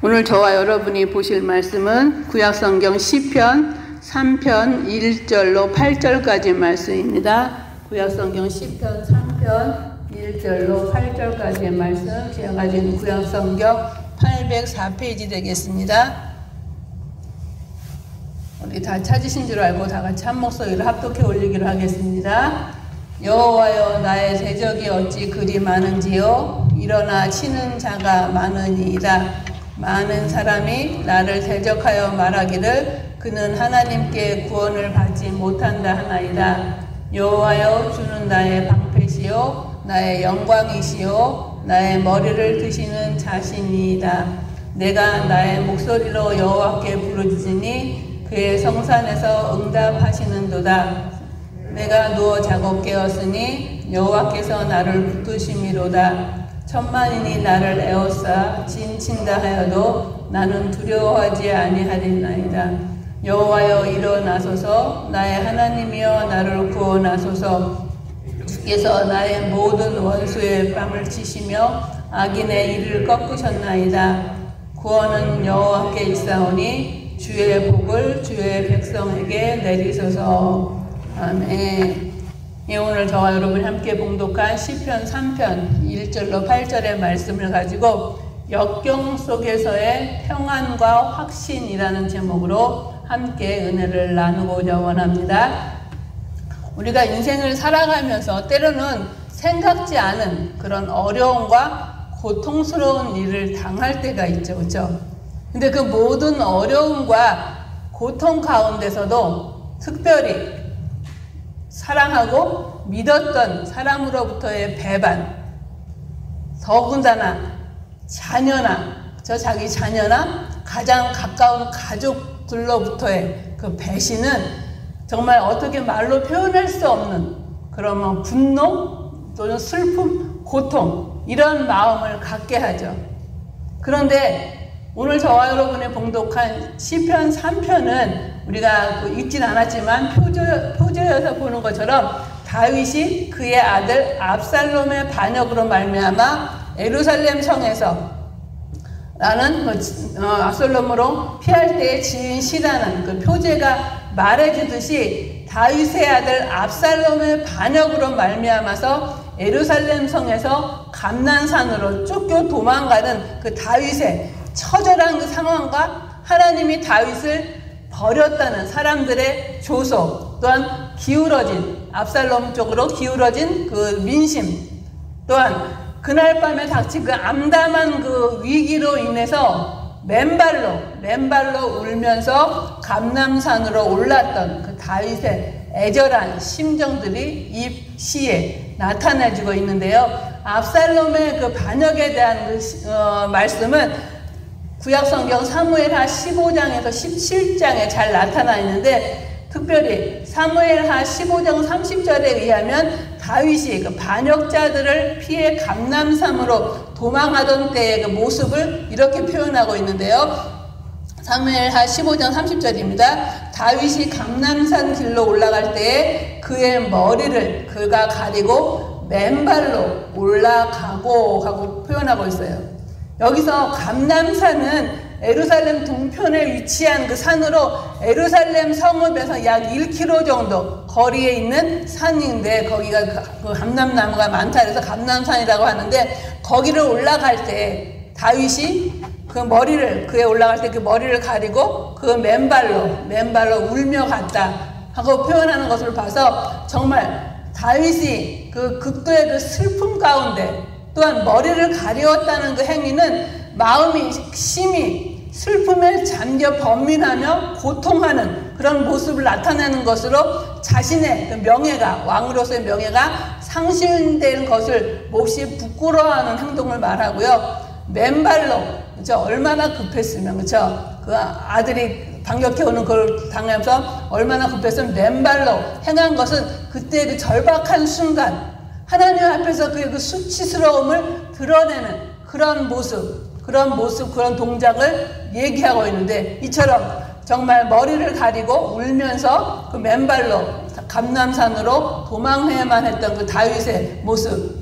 오늘 저와 여러분이 보실 말씀은 구약성경 시편 3편 1절로 8절까지 말씀입니다. 구약성경 시편 3편 1절로 8절까지의 말씀, 제가 가진 구약성경 804페이지 되겠습니다. 우리 다 찾으신 줄 알고 다 같이 한 목소리로 합독해 올리기로 하겠습니다. 여호와여, 나의 대적이 어찌 그리 많은지요. 일어나 치는 자가 많으니이다. 많은 사람이 나를 대적하여 말하기를 그는 하나님께 구원을 받지 못한다 하나이다. 여호와여, 주는 나의 방패시요 나의 영광이시요 나의 머리를 드시는 자신이다. 내가 나의 목소리로 여호와께 부르짖으니 그의 성산에서 응답하시는도다. 내가 누워 자고 깨었으니 여호와께서 나를 붙드심이로다. 천만인이 나를 에워싸 진친다 하여도 나는 두려워하지 아니하리나이다. 여호와여, 일어나소서. 나의 하나님이여, 나를 구원하소서. 주께서 나의 모든 원수의 뺨을 치시며 악인의 이를 꺾으셨나이다. 구원은 여호와께 있사오니 주의 복을 주의 백성에게 내리소서. 아멘. 오늘 저와 여러분이 함께 봉독한 시편 3편 1절로 8절의 말씀을 가지고 역경 속에서의 평안과 확신이라는 제목으로 함께 은혜를 나누고자 원합니다. 우리가 인생을 살아가면서 때로는 생각지 않은 그런 어려움과 고통스러운 일을 당할 때가 있죠, 그렇죠? 근데 그 모든 어려움과 고통 가운데서도 특별히 사랑하고 믿었던 사람으로부터의 배반, 더군다나 자녀나 자기 자녀나 가장 가까운 가족들로부터의 그 배신은 정말 어떻게 말로 표현할 수 없는 그런 분노 또는 슬픔, 고통, 이런 마음을 갖게 하죠. 그런데 오늘 저와 여러분이 봉독한 시편 3편은 우리가 읽진 않았지만 표제여서 보는 것처럼 다윗이 그의 아들 압살롬의 반역으로 말미암아 예루살렘 성에서 라는 압살롬으로 피할 때에 지은 시라는 그 표제가 말해주듯이 다윗의 아들 압살롬의 반역으로 말미암아서 예루살렘 성에서 감난산으로 쫓겨 도망가는 그 다윗의 처절한 그 상황과 하나님이 다윗을 버렸다는 사람들의 조소, 또한 기울어진 압살롬 쪽으로 기울어진 그 민심, 또한 그날 밤에 닥친 그 암담한 그 위기로 인해서 맨발로 울면서 감람산으로 올랐던 그 다윗의 애절한 심정들이 이 시에 나타내주고 있는데요. 압살롬의 그 반역에 대한 그 말씀은 구약성경 사무엘하 15장에서 17장에 잘 나타나 있는데, 특별히 사무엘하 15장 30절에 의하면 다윗이 그 반역자들을 피해 감람산으로 도망하던 때의 그 모습을 이렇게 표현하고 있는데요. 사무엘하 15장 30절입니다. 다윗이 감람산 길로 올라갈 때에 그의 머리를 그가 가리고 맨발로 올라가고 하고 표현하고 있어요. 여기서 감람산은 예루살렘 동편에 위치한 그 산으로 예루살렘 성읍에서 약 1km 정도 거리에 있는 산인데, 거기가 그 감람나무가 많다 그래서 감람산이라고 하는데, 거기를 올라갈 때 다윗이 그 머리를, 그에 올라갈 때 그 머리를 가리고 그 맨발로 울며 갔다 하고 표현하는 것을 봐서 정말 다윗이 그 극도의 그 슬픔 가운데, 또한 머리를 가리웠다는 그 행위는 마음이 심히 슬픔에 잠겨 번민하며 고통하는 그런 모습을 나타내는 것으로 자신의 그 명예가, 왕으로서의 명예가 상실된 것을 몹시 부끄러워하는 행동을 말하고요. 맨발로, 그렇죠? 얼마나 급했으면, 그렇죠? 그 아들이 반격해오는 걸 당하면서 얼마나 급했으면 맨발로 행한 것은 그때 그 절박한 순간 하나님 앞에서 그의 그 수치스러움을 드러내는 그런 모습, 그런 동작을 얘기하고 있는데, 이처럼 정말 머리를 가리고 울면서 그 맨발로 감람산으로 도망해야만 했던 그 다윗의 모습,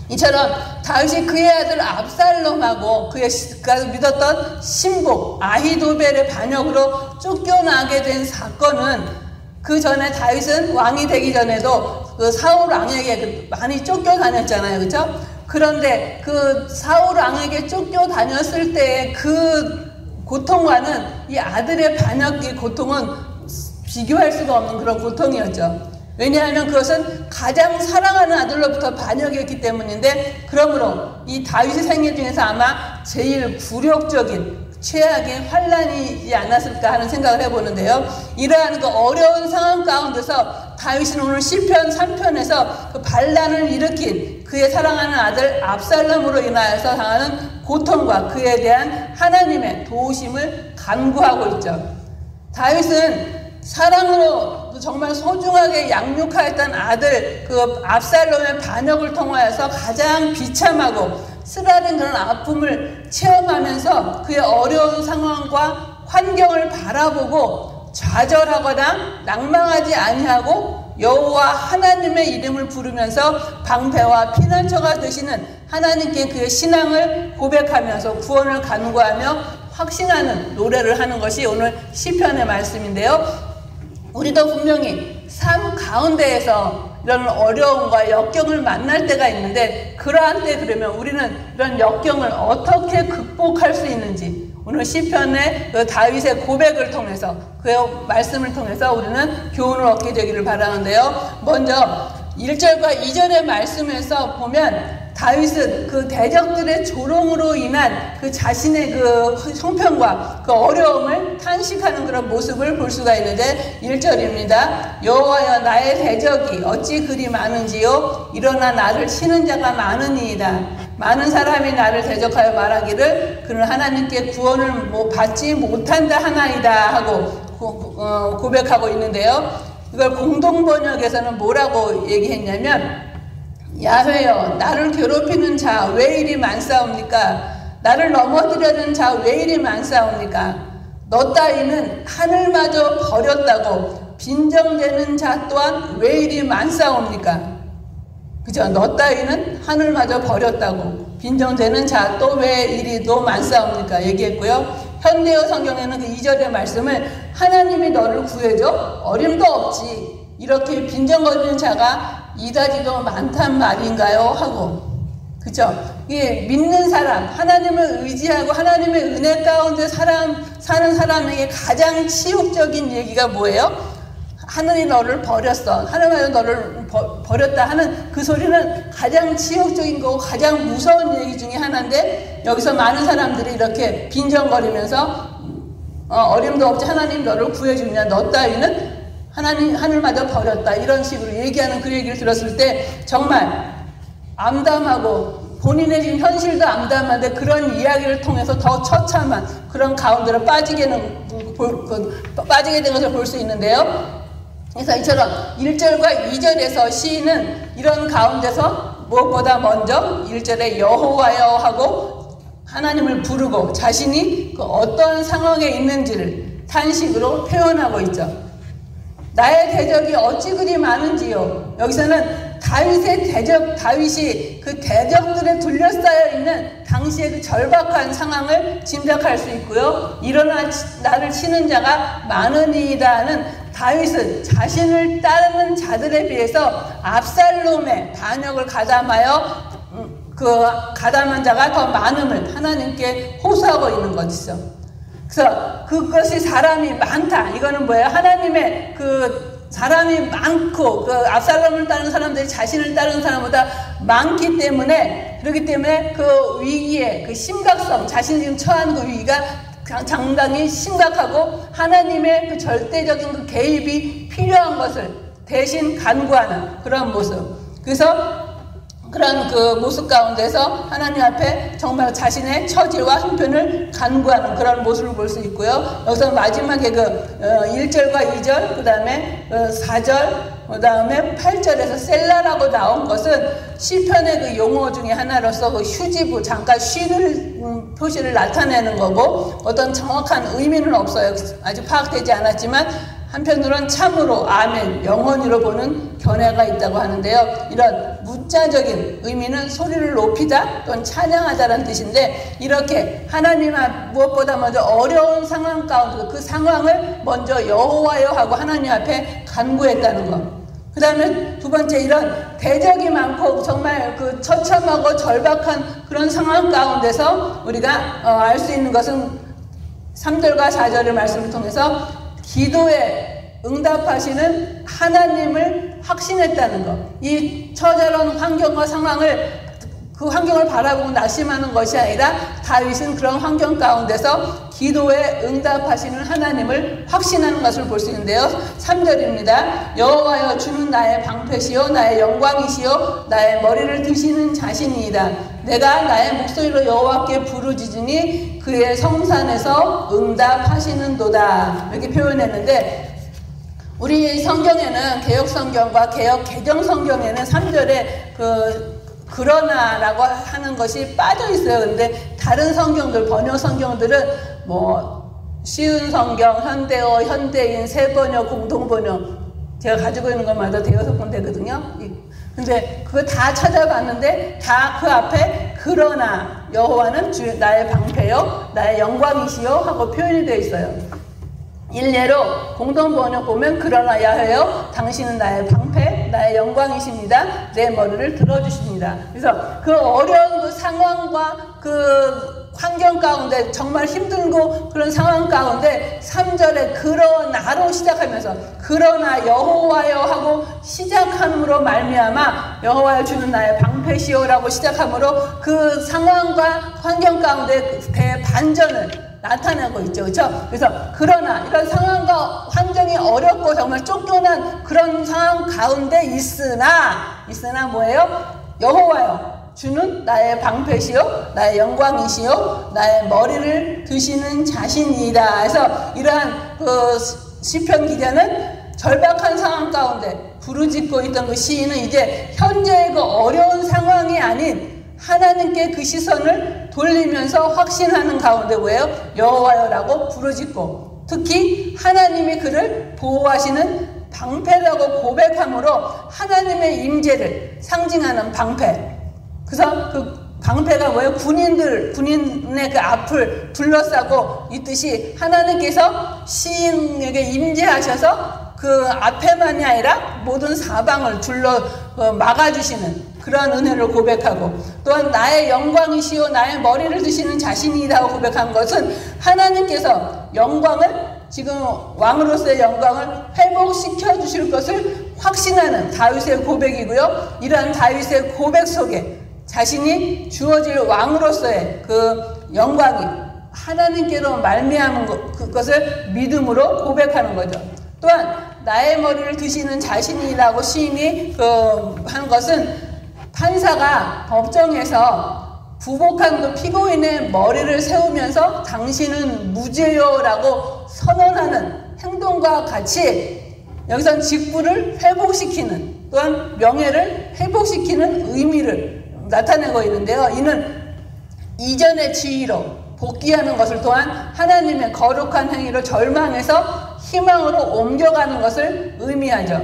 이처럼 다윗이 그의 아들 압살롬하고 그가 믿었던 신복 아히도벨의 반역으로 쫓겨나게 된 사건은 그 전에 다윗은 왕이 되기 전에도 그 사울 왕에게 많이 쫓겨다녔잖아요. 그렇죠? 그런데 그 사울 왕에게 쫓겨다녔을 때의 그 고통과는 이 아들의 반역의 고통은 비교할 수가 없는 그런 고통이었죠. 왜냐하면 그것은 가장 사랑하는 아들로부터 반역이었기 때문인데, 그러므로 이 다윗의 생애 중에서 아마 제일 굴욕적인 최악의 환난이지 않았을까 하는 생각을 해보는데요. 이러한 그 어려운 상황 가운데서 다윗은 오늘 시편 3편에서 그 반란을 일으킨 그의 사랑하는 아들 압살롬으로 인하여서 당하는 고통과 그에 대한 하나님의 도우심을 간구하고 있죠. 다윗은 사랑으로 정말 소중하게 양육하였던 아들 그 압살롬의 반역을 통하여서 가장 비참하고 쓰라린 그런 아픔을 체험하면서 그의 어려운 상황과 환경을 바라보고 좌절하거나 낭망하지 아니하고 여호와 하나님의 이름을 부르면서 방패와 피난처가 되시는 하나님께 그의 신앙을 고백하면서 구원을 간구하며 확신하는 노래를 하는 것이 오늘 시편의 말씀인데요. 우리도 분명히 삶 가운데에서 이런 어려움과 역경을 만날 때가 있는데, 그러한 때 그러면 우리는 이런 역경을 어떻게 극복할 수 있는지 오늘 시편의 그 다윗의 고백을 통해서 그의 말씀을 통해서 우리는 교훈을 얻게 되기를 바라는데요. 먼저 1절과 2절의 말씀에서 보면 다윗은 그 대적들의 조롱으로 인한 그 자신의 그 형편과 그 어려움을 탄식하는 그런 모습을 볼 수가 있는데, 1절입니다. 여호와여 나의 대적이 어찌 그리 많은지요, 일어나 나를 치는 자가 많으니이다. 많은 사람이 나를 대적하여 말하기를 그는 하나님께 구원을 받지 못한다 하나이다 하고 고백하고 있는데요. 이걸 공동번역에서는 뭐라고 얘기했냐면, 야훼여 나를 괴롭히는 자 왜 이리 많사옵니까? 나를 넘어뜨려는 자 왜 이리 많사옵니까? 너 따위는 하늘마저 버렸다고 빈정대는 자 또한 왜 이리 많사옵니까? 그죠? 너 따위는 하늘마저 버렸다고 빈정대는 자 또 왜 이리도 많사옵니까? 얘기했고요. 현대어 성경에는 그 2절의 말씀을 하나님이 너를 구해줘? 어림도 없지. 이렇게 빈정거리는 자가 이다지도 많단 말인가요? 하고, 그죠? 이게 믿는 사람, 하나님을 의지하고 하나님의 은혜 가운데 사는 사람에게 가장 치욕적인 얘기가 뭐예요? 하늘이 너를 버렸어. 하나님이 너를 버렸다 하는 그 소리는 가장 치욕적인 거고 가장 무서운 얘기 중에 하나인데, 여기서 많은 사람들이 이렇게 빈정거리면서 어림도 없지 하나님 너를 구해주냐, 너 따위는 하늘마저 버렸다, 이런 식으로 얘기하는 그 얘기를 들었을 때 정말 암담하고 본인의 지금 현실도 암담한데 그런 이야기를 통해서 더 처참한 그런 가운데로 빠지게 된 것을 볼 수 있는데요. 그래서 이처럼 1절과 2절에서 시인은 이런 가운데서 무엇보다 먼저 1절에 여호와여 하고 하나님을 부르고 자신이 그 어떤 상황에 있는지를 탄식으로 표현하고 있죠. 나의 대적이 어찌 그리 많은지요. 여기서는 다윗이 그 대적들에 둘러싸여 있는 당시의 그 절박한 상황을 짐작할 수 있고요. 일어나 나를 치는 자가 많으니이다는 다윗은 자신을 따르는 자들에 비해서 압살롬의 반역을 가담하여 그 가담한 자가 더 많음을 하나님께 호소하고 있는 것이죠. 그래서 그것이 사람이 많다. 이거는 뭐예요? 하나님의 그 사람이 많고 그 압살롬을 따르는 사람들이 자신을 따르는 사람보다 많기 때문에, 그렇기 때문에 그 위기의 그 심각성, 자신이 지금 처한 그 위기가 상당히 심각하고 하나님의 그 절대적인 그 개입이 필요한 것을 대신 간구하는 그런 모습. 그래서 그런 그 모습 가운데서 하나님 앞에 정말 자신의 처지와 형편을 간구하는 그런 모습을 볼 수 있고요. 여기서 마지막에 그 1절과 2절, 그 다음에 4절, 그 다음에 8절에서 셀라라고 나온 것은 시편의 그 용어 중에 하나로서 그 휴지부, 잠깐 쉬는 표시를 나타내는 거고, 어떤 정확한 의미는 없어요. 아직 파악되지 않았지만 한편으로는 참으로 아멘 영원히로 보는 견해가 있다고 하는데요. 이런 문자적인 의미는 소리를 높이다 또는 찬양하다라는 뜻인데, 이렇게 하나님 앞 무엇보다 먼저 어려운 상황 가운데 그 상황을 먼저 여호와여 하고 하나님 앞에 간구했다는 것. 그 다음에 두 번째, 이런 대적이 많고 정말 그 처참하고 절박한 그런 상황 가운데서 우리가 알 수 있는 것은 3절과 4절의 말씀을 통해서 기도에 응답하시는 하나님을 확신했다는 것. 이 처절한 환경과 상황을, 그 환경을 바라보고 낙심하는 것이 아니라 다윗은 그런 환경 가운데서 기도에 응답하시는 하나님을 확신하는 것을 볼 수 있는데요. 3절입니다. 여호와여 주는 나의 방패시요 나의 영광이시요 나의 머리를 드시는 자신이이다. 내가 나의 목소리로 여호와께 부르짖으니 그의 성산에서 응답하시는도다. 이렇게 표현했는데, 우리 성경에는 개역 성경과 개역 개정 성경에는 3절에 그러나라고 하는 것이 빠져 있어요. 근데 다른 성경들, 번역 성경들은 쉬운 성경, 현대어, 현대인, 새번역, 공동번역, 제가 가지고 있는 것마다 대여섯 군데거든요. 근데 그거 다 찾아봤는데 다 그 앞에 그러나 여호와는 나의 방패요 나의 영광이시요 하고 표현이 되어 있어요. 일례로 공동번역 보면 그러나 야훼여 당신은 나의 방패 나의 영광이십니다. 내 머리를 들어주십니다. 그래서 그 어려운 그 상황과 그 환경 가운데 정말 힘들고 그런 상황 가운데 3절에 그러나로 시작하면서 그러나 여호와여 하고 시작함으로 말미암아 여호와여 주는 나의 방패시오라고 시작함으로 그 상황과 환경 가운데 대반전을 나타나고 있죠. 그렇죠? 그래서 그러나 이런 상황과 환경이 어렵고 정말 쫓겨난 그런 상황 가운데 있으나 뭐예요? 여호와여 주는 나의 방패시요 나의 영광이시요 나의 머리를 드시는 자신이다. 그래서 이러한 그 시편 기자는 절박한 상황 가운데 부르짖고 있던 그 시인은 이제 현재의 그 어려운 상황이 아닌 하나님께 그 시선을 돌리면서 확신하는 가운데 뭐예요? 여호와여라고 부르짖고 특히 하나님이 그를 보호하시는 방패라고 고백함으로 하나님의 임재를 상징하는 방패. 그래서 그 방패가 뭐예요? 군인의 그 앞을 둘러싸고 있듯이 하나님께서 시인에게 임재하셔서 그 앞에만이 아니라 모든 사방을 막아주시는 그런 은혜를 고백하고, 또한 나의 영광이시오 나의 머리를 드시는 자신이라고 고백한 것은 하나님께서 영광을, 지금 왕으로서의 영광을 회복시켜 주실 것을 확신하는 다윗의 고백이고요. 이러한 다윗의 고백 속에 자신이 주어질 왕으로서의 그 영광이 하나님께로 말미암은 그것을 믿음으로 고백하는 거죠. 또한 나의 머리를 드시는 자신이라고 시인이 한 것은 판사가 법정에서 부복한 그 피고인의 머리를 세우면서 당신은 무죄요라고 선언하는 행동과 같이 여기선 직분을 회복시키는, 또한 명예를 회복시키는 의미를 나타내고 있는데요. 이는 이전의 지위로 복귀하는 것을 또한 하나님의 거룩한 행위를 절망해서 희망으로 옮겨가는 것을 의미하죠.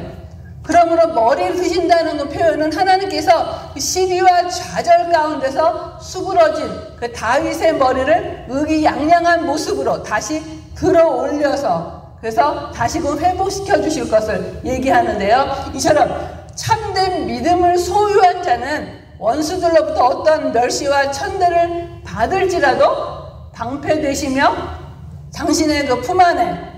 그러므로 머리를 드신다는 그 표현은 하나님께서 시기와 좌절 가운데서 수그러진 그 다윗의 머리를 의기양양한 모습으로 다시 들어 올려서 그래서 다시금 회복시켜 주실 것을 얘기하는데요. 이처럼 참된 믿음을 소유한 자는 원수들로부터 어떤 멸시와 천대를 받을지라도 방패되시며 당신의 그 품 안에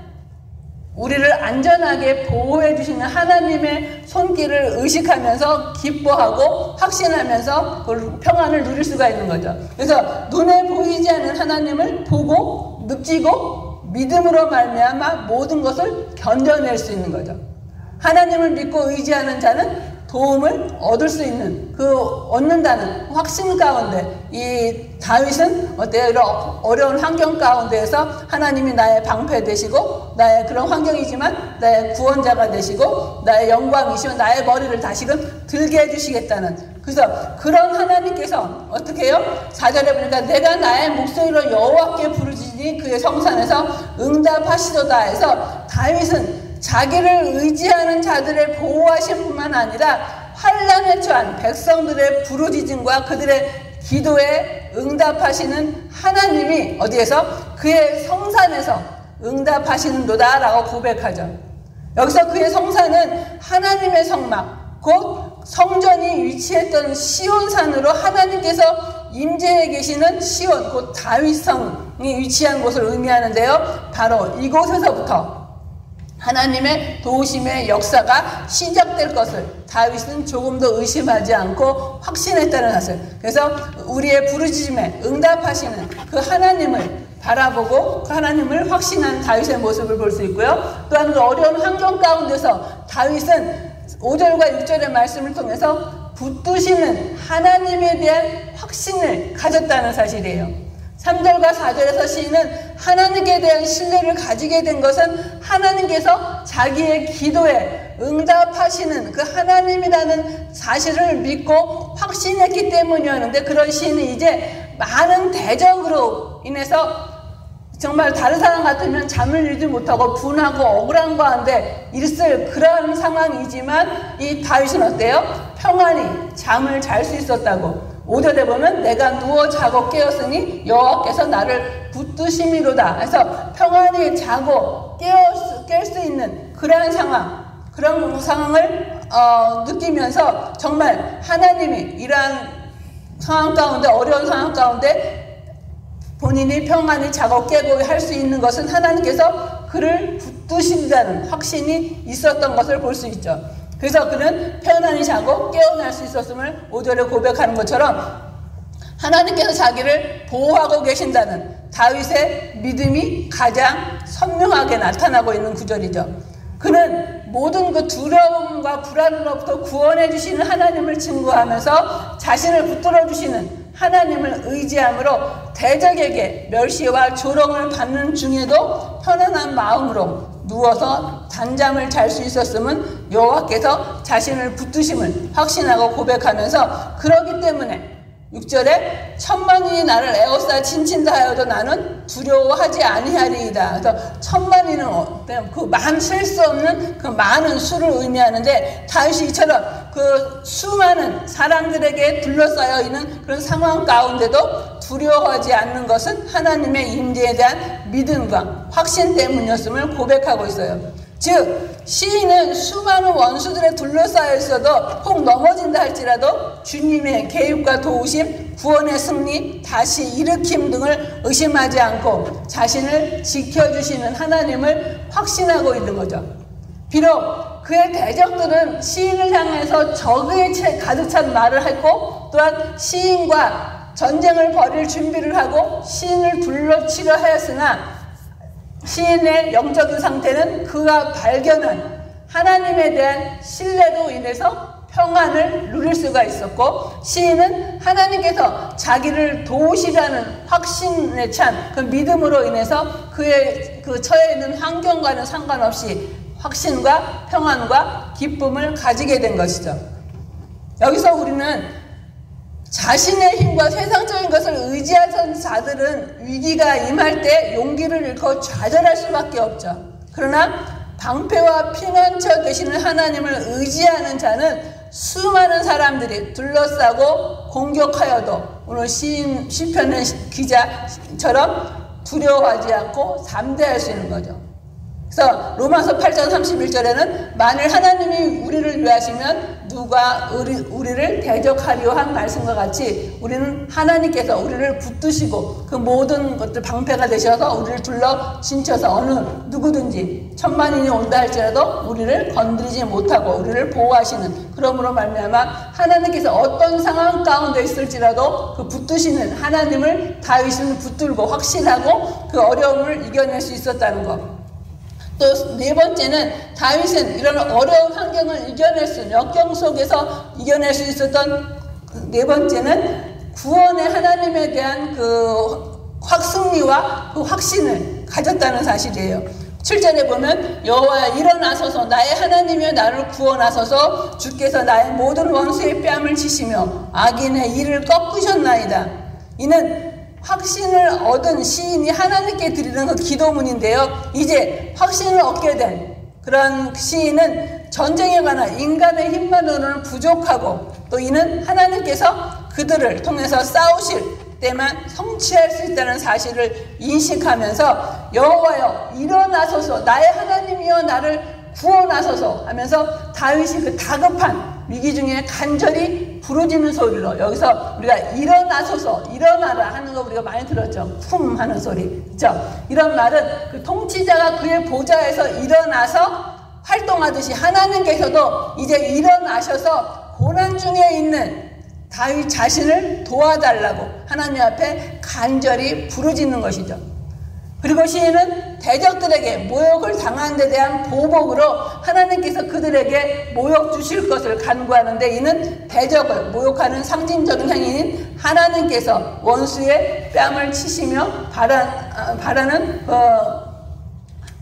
우리를 안전하게 보호해 주시는 하나님의 손길을 의식하면서 기뻐하고 확신하면서 그 평안을 누릴 수가 있는 거죠. 그래서 눈에 보이지 않는 하나님을 보고 느끼고 믿음으로 말미암아 모든 것을 견뎌낼 수 있는 거죠. 하나님을 믿고 의지하는 자는 도움을 얻을 수 있는 얻는다는 확신 가운데 이 다윗은 어때요? 이런 어려운 환경 가운데에서 하나님이 나의 방패 되시고 나의 그런 환경이지만 나의 구원자가 되시고 나의 영광이시고 나의 머리를 다시금 들게 해주시겠다는, 그래서 그런 하나님께서 어떻게 해요? 4절에 보니까 내가 나의 목소리로 여호와께 부르짖으니 그의 성산에서 응답하시도다 해서 다윗은 자기를 의지하는 자들의 보호하심 뿐만 아니라 환난에 처한 백성들의 부르짖음과 그들의 기도에 응답하시는 하나님이 어디에서? 그의 성산에서 응답하시는도다 라고 고백하죠. 여기서 그의 성산은 하나님의 성막, 곧 성전이 위치했던 시온산으로 하나님께서 임재해 계시는 시온, 곧 다윗성이 위치한 곳을 의미하는데요. 바로 이곳에서부터 하나님의 도우심의 역사가 시작될 것을 다윗은 조금도 의심하지 않고 확신했다는 사실. 그래서 우리의 부르짖음에 응답하시는 그 하나님을 바라보고 그 하나님을 확신한 다윗의 모습을 볼 수 있고요. 또한 그 어려운 환경 가운데서 다윗은 5절과 6절의 말씀을 통해서 붙드시는 하나님에 대한 확신을 가졌다는 사실이에요. 3절과 4절에서 시인은 하나님께 대한 신뢰를 가지게 된 것은 하나님께서 자기의 기도에 응답하시는 그 하나님이라는 사실을 믿고 확신했기 때문이었는데, 그런 시인은 이제 많은 대적으로 인해서 정말 다른 사람 같으면 잠을 이루지 못하고 분하고 억울한 가운데 있을 그런 상황이지만 이 다윗은 어때요? 평안히 잠을 잘 수 있었다고. 5절에 보면 내가 누워 자고 깨었으니 여호와께서 나를 붙드심이로다. 그래서 평안히 자고 깰 수 있는 그런 상황을 느끼면서 정말 하나님이 이러한 상황 가운데, 어려운 상황 가운데 본인이 평안히 자고 깨고 할 수 있는 것은 하나님께서 그를 붙드신다는 확신이 있었던 것을 볼 수 있죠. 그래서 그는 편안히 자고 깨어날 수 있었음을 5절에 고백하는 것처럼 하나님께서 자기를 보호하고 계신다는 다윗의 믿음이 가장 선명하게 나타나고 있는 구절이죠. 그는 모든 그 두려움과 불안으로부터 구원해 주시는 하나님을 증거하면서 자신을 붙들어 주시는 하나님을 의지함으로 대적에게 멸시와 조롱을 받는 중에도 편안한 마음으로 누워서 단잠을 잘 수 있었음은 여호와께서 자신을 붙드심을 확신하고 고백하면서, 그러기 때문에 6절에 천만인이 나를 에워싸 친친다 하여도 나는 두려워하지 아니하리이다. 그래서 천만인은 그 셀 수 없는 그 많은 수를 의미하는데, 다윗이 이처럼 그 수많은 사람들에게 둘러싸여 있는 그런 상황 가운데도 두려워하지 않는 것은 하나님의 임재에 대한 믿음과 확신 때문이었음을 고백하고 있어요. 즉 시인은 수많은 원수들에 둘러싸여 있어도 혹 넘어진다 할지라도 주님의 개입과 도우심, 구원의 승리, 다시 일으킴 등을 의심하지 않고 자신을 지켜주시는 하나님을 확신하고 있는 거죠. 비록 그의 대적들은 시인을 향해서 적의 채 가득 찬 말을 했고, 또한 시인과 전쟁을 벌일 준비를 하고 시인을 둘러치려 하였으나 시인의 영적인 상태는 그가 발견한 하나님에 대한 신뢰로 인해서 평안을 누릴 수가 있었고, 시인은 하나님께서 자기를 도우시라는 확신에 찬 그 믿음으로 인해서 그의 그 처해 있는 환경과는 상관없이 확신과 평안과 기쁨을 가지게 된 것이죠. 여기서 우리는 자신의 힘과 세상적인 것을 의지하던 자들은 위기가 임할 때 용기를 잃고 좌절할 수밖에 없죠. 그러나 방패와 피난처 되시는 하나님을 의지하는 자는 수많은 사람들이 둘러싸고 공격하여도 오늘 시편의 기자처럼 두려워하지 않고 담대할 수 있는 거죠. 그래서 로마서 8장 31절에는 만일 하나님이 우리를 위하시면 누가 우리를 대적하리요 한 말씀과 같이 우리는 하나님께서 우리를 붙드시고 그 모든 것들 방패가 되셔서 우리를 둘러 진쳐서 어느 누구든지 천만인이 온다 할지라도 우리를 건드리지 못하고 우리를 보호하시는, 그러므로 말미암아 하나님께서 어떤 상황 가운데 있을지라도 그 붙드시는 하나님을 다윗은 붙들고 확신하고 그 어려움을 이겨낼 수 있었다는 것. 또 네 번째는 다윗은 이런 어려운 환경을 이겨낼 수, 역경 속에서 이겨낼 수 있었던 네 번째는 구원의 하나님에 대한 그 승리와 그 확신을 가졌다는 사실이에요. 7절에 보면 여호와야 일어나소서, 나의 하나님이여 나를 구원하소서, 주께서 나의 모든 원수의 뺨을 치시며 악인의 이를 꺾으셨나이다. 이는 확신을 얻은 시인이 하나님께 드리는 그 기도문인데요. 이제 확신을 얻게 된 그런 시인은 전쟁에 관한 인간의 힘만으로는 부족하고 또 이는 하나님께서 그들을 통해서 싸우실 때만 성취할 수 있다는 사실을 인식하면서 여호와여 일어나소서 나의 하나님이여 나를 구원하소서 하면서 다윗이 그 다급한 위기 중에 간절히 부르짖는 소리로 여기서 우리가 일어나소서 일어나라 하는 거 우리가 많이 들었죠. 쿵 하는 소리 그렇죠? 이런 말은 그 통치자가 그의 보좌에서 일어나서 활동하듯이 하나님께서도 이제 일어나셔서 고난 중에 있는 다윗 자신을 도와달라고 하나님 앞에 간절히 부르짖는 것이죠. 그리고 시인은 대적들에게 모욕을 당한 데 대한 보복으로 하나님께서 그들에게 모욕 주실 것을 간구하는데 이는 대적을 모욕하는 상징적인 행위인 하나님께서 원수의 뺨을 치시며 바라는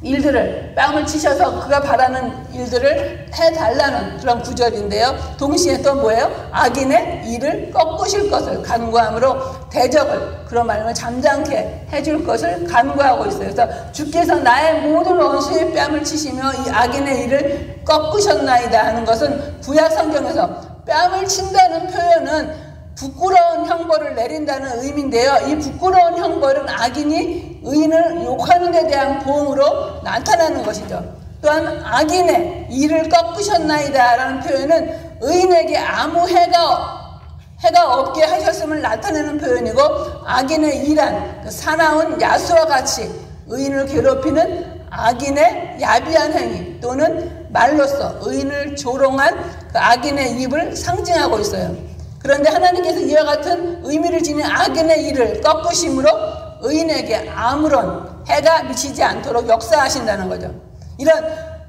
일들을 뺨을 치셔서 그가 바라는 일들을 해달라는 그런 구절인데요. 동시에 또 뭐예요? 악인의 일을 꺾으실 것을 간구함으로 대적을 그런 말하면 잠잠케 해줄 것을 간구하고 있어요. 그래서 주께서 나의 모든 원수의 뺨을 치시며 이 악인의 일을 꺾으셨나이다 하는 것은 구약 성경에서 뺨을 친다는 표현은 부끄러운 형벌을 내린다는 의미인데요. 이 부끄러운 형벌은 악인이 의인을 욕하는 데 대한 보응으로 나타나는 것이죠. 또한 악인의 일을 꺾으셨나이다 라는 표현은 의인에게 아무 해가 없게 하셨음을 나타내는 표현이고 악인의 일한 그 사나운 야수와 같이 의인을 괴롭히는 악인의 야비한 행위 또는 말로써 의인을 조롱한 그 악인의 입을 상징하고 있어요. 그런데 하나님께서 이와 같은 의미를 지닌 악인의 일을 꺾으심으로 의인에게 아무런 해가 미치지 않도록 역사하신다는 거죠. 이런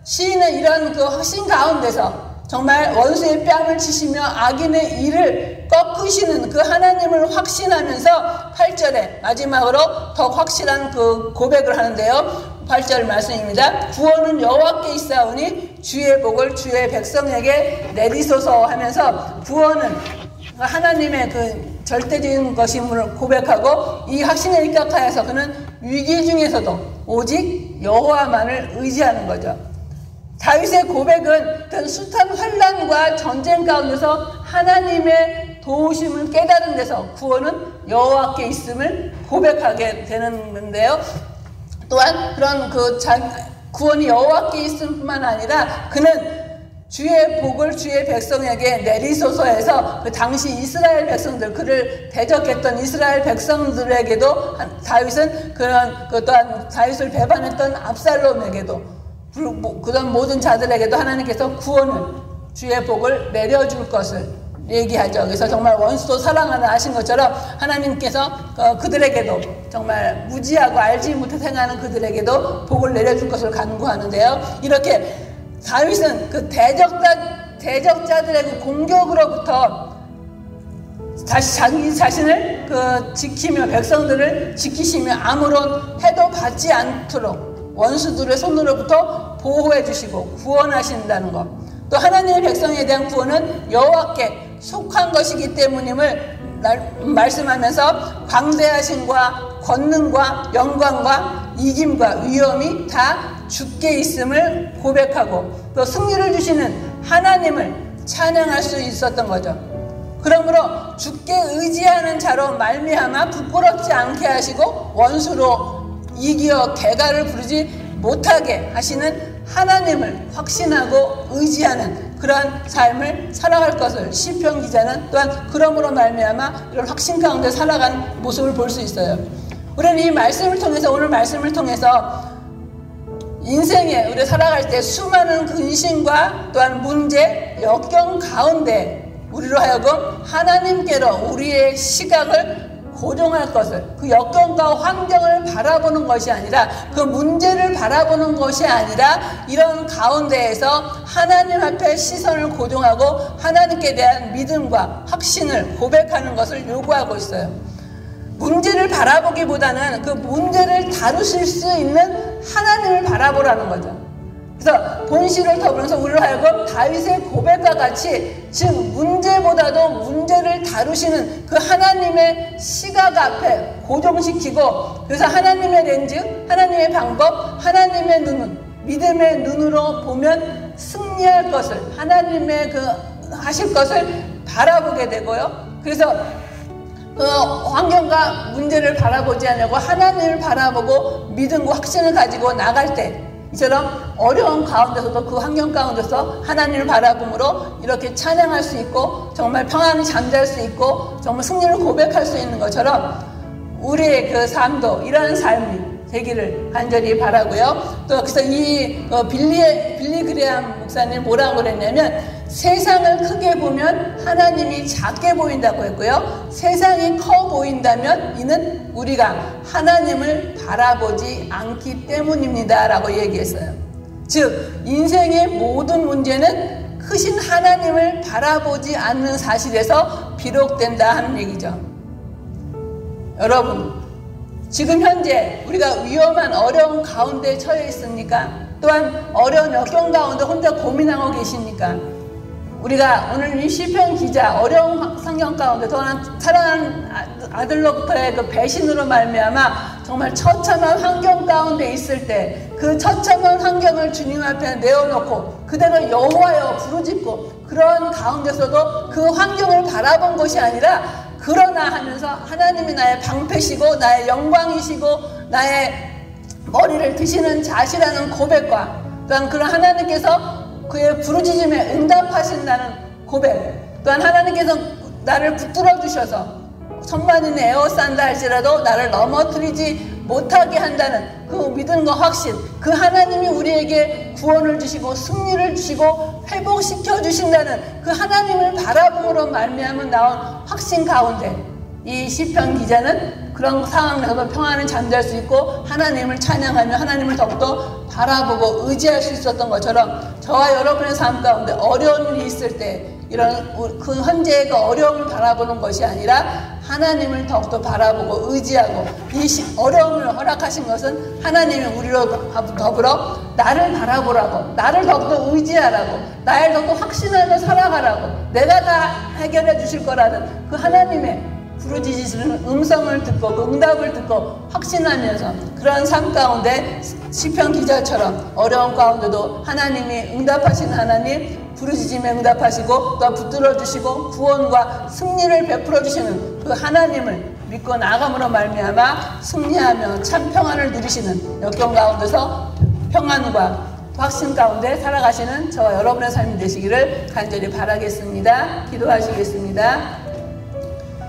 시인은 이런 그 확신 가운데서 정말 원수의 뺨을 치시며 악인의 일을 꺾으시는 그 하나님을 확신하면서 8절에 마지막으로 더 확실한 그 고백을 하는데요. 8절 말씀입니다. 구원은 여호와께 있사오니 주의 복을 주의 백성에게 내리소서 하면서 구원은 하나님의 그 절대적인 것임을 고백하고 이 확신에 입각하여서 그는 위기 중에서도 오직 여호와만을 의지하는 거죠. 다윗의 고백은 그 숱한 환난과 전쟁 가운데서 하나님의 도우심을 깨달은 데서 구원은 여호와께 있음을 고백하게 되는 건데요. 또한 그런 그 구원이 여호와께 있을 뿐만 아니라 그는 주의 복을 주의 백성에게 내리소서 해서 그 당시 이스라엘 백성들 그를 대적했던 이스라엘 백성들에게도 다윗은 그런 그 또한 다윗을 배반했던 압살롬에게도 그런 모든 자들에게도 하나님께서 구원을 주의 복을 내려줄 것을 얘기하죠. 그래서 정말 원수도 사랑하는 아신 것처럼 하나님께서 그들에게도 정말 무지하고 알지 못해 행하는 그들에게도 복을 내려줄 것을 간구하는데요. 이렇게 다윗은 그 대적자들의 그 공격으로부터 다시 자기 자신을 그 지키며 백성들을 지키시며 아무런 해도 받지 않도록 원수들의 손으로부터 보호해 주시고 구원하신다는 것. 또 하나님의 백성에 대한 구원은 여호와께 속한 것이기 때문임을 말씀하면서 광대하심과 권능과 영광과 이김과 위엄이 다 주께 있음을 고백하고 또 승리를 주시는 하나님을 찬양할 수 있었던 거죠. 그러므로 주께 의지하는 자로 말미암아 부끄럽지 않게 하시고 원수로 이기어 개가를 부르지 못하게 하시는 하나님을 확신하고 의지하는 그러한 삶을 살아갈 것을 시편 기자는 또한 그러므로 말미암아 이런 확신 가운데 살아가는 모습을 볼 수 있어요. 우리는 이 말씀을 통해서 오늘 말씀을 통해서 인생에 우리 살아갈 때 수많은 근심과 또한 문제, 역경 가운데 우리로 하여금 하나님께로 우리의 시각을 고정할 것을 그 역경과 환경을 바라보는 것이 아니라 그 문제를 바라보는 것이 아니라 이런 가운데에서 하나님 앞에 시선을 고정하고 하나님께 대한 믿음과 확신을 고백하는 것을 요구하고 있어요. 문제를 바라보기보다는 그 문제를 다루실 수 있는 하나님을 바라보라는 거죠. 그래서 본시를 더불어서 우리로 하여금 다윗의 고백과 같이 즉 문제보다도 문제를 다루시는 그 하나님의 시각 앞에 고정시키고 그래서 하나님의 렌즈, 하나님의 방법, 하나님의 눈은 믿음의 눈으로 보면 승리할 것을, 하나님의 그 하실 것을 바라보게 되고요. 그래서 환경과 문제를 바라보지 않고 하나님을 바라보고 믿음과 확신을 가지고 나갈 때, 이처럼 어려운 가운데서도 그 환경 가운데서 하나님을 바라봄으로 이렇게 찬양할 수 있고 정말 평안히 잠잘 수 있고 정말 승리를 고백할 수 있는 것처럼 우리의 그 삶도 이러한 삶이 되기를 간절히 바라고요. 또 그래서 이 빌리 그레함 목사님 뭐라고 그랬냐면, 세상을 크게 보면 하나님이 작게 보인다고 했고요. 세상이 커 보인다면 이는 우리가 하나님을 바라보지 않기 때문입니다 라고 얘기했어요. 즉 인생의 모든 문제는 크신 하나님을 바라보지 않는 사실에서 비롯된다 하는 얘기죠. 여러분, 지금 현재 우리가 위험한 어려운 가운데 처해 있습니까? 또한 어려운 역경 가운데 혼자 고민하고 계십니까? 우리가 오늘 이 시편 기자 어려운 상황 가운데 또한 사랑하는 아들로부터의 그 배신으로 말미암아 정말 처참한 환경 가운데 있을 때 그 처참한 환경을 주님 앞에 내어놓고 그대로 여호와여 부르짖고 그런 가운데서도 그 환경을 바라본 것이 아니라 그러나 하면서 하나님이 나의 방패시고 나의 영광이시고 나의 머리를 드시는 자시라는 고백과 또한 그런 하나님께서 그의 부르짖음에 응답하신다는 고백, 또한 하나님께서 나를 붙들어 주셔서 천만인의 에워싼다 할지라도 나를 넘어뜨리지 못하게 한다는 그 믿음과 확신, 그 하나님이 우리에게 구원을 주시고 승리를 주시고 회복시켜 주신다는 그 하나님을 바라봄으로 말미암아 나온 확신 가운데 이 시편 기자는 그런 상황에서도 평안을 잠잘 수 있고 하나님을 찬양하며 하나님을 더욱더 바라보고 의지할 수 있었던 것처럼 저와 여러분의 삶 가운데 어려운 일이 있을 때 이런 그 현재의 그 어려움을 바라보는 것이 아니라 하나님을 더욱더 바라보고 의지하고 이 어려움을 허락하신 것은 하나님이 우리로 더불어 나를 바라보라고, 나를 더욱더 의지하라고, 나를 더욱더 확신하며 살아가라고, 내가 다 해결해 주실 거라는 그 하나님의 부르짖으시는 음성을 듣고 그 응답을 듣고 확신하면서 그런 삶 가운데 시편 기자처럼 어려운 가운데도 하나님이 응답하시는 하나님, 부르짖음에 응답하시고 또 붙들어 주시고 구원과 승리를 베풀어 주시는 그 하나님을 믿고 나감으로 말미암아 승리하며 참 평안을 누리시는 역경 가운데서 평안과 확신 가운데 살아가시는 저와 여러분의 삶이 되시기를 간절히 바라겠습니다. 기도하시겠습니다.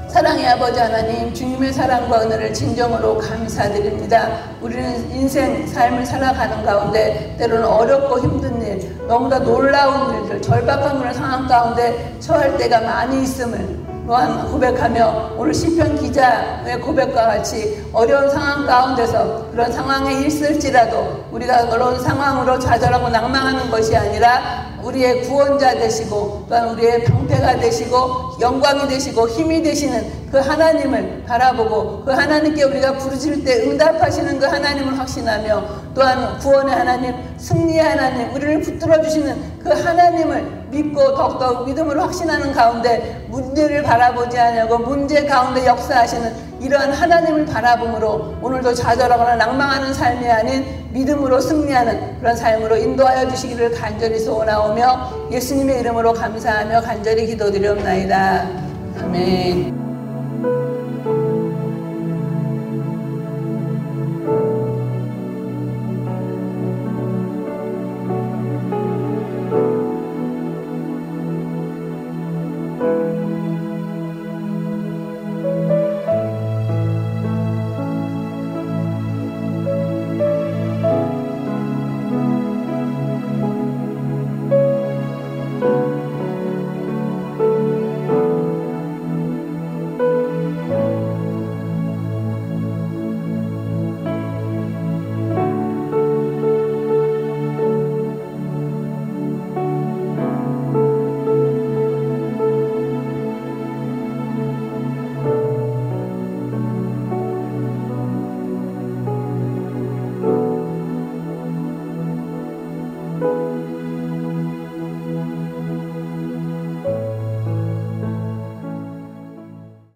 사랑의 아버지 하나님, 주님의 사랑과 은혜를 진정으로 감사드립니다. 우리는 인생 삶을 살아가는 가운데 때로는 어렵고 힘든 일, 너무나 놀라운 일들, 절박한 상황 가운데 처할 때가 많이 있음을 또한 고백하며 오늘 시편 기자의 고백과 같이 어려운 상황 가운데서 그런 상황에 있을지라도 우리가 그런 상황으로 좌절하고 낭망하는 것이 아니라 우리의 구원자 되시고 또한 우리의 방패가 되시고 영광이 되시고 힘이 되시는 그 하나님을 바라보고 그 하나님께 우리가 부르짖을 때 응답하시는 그 하나님을 확신하며 또한 구원의 하나님, 승리의 하나님, 우리를 붙들어 주시는 그 하나님을 믿고 더욱더 믿음으로 확신하는 가운데 문제를 바라보지 않고 문제 가운데 역사하시는 이러한 하나님을 바라봄으로 오늘도 좌절하거나 낭망하는 삶이 아닌 믿음으로 승리하는 그런 삶으로 인도하여 주시기를 간절히 소원하오며 예수님의 이름으로 감사하며 간절히 기도드리옵나이다. 아멘.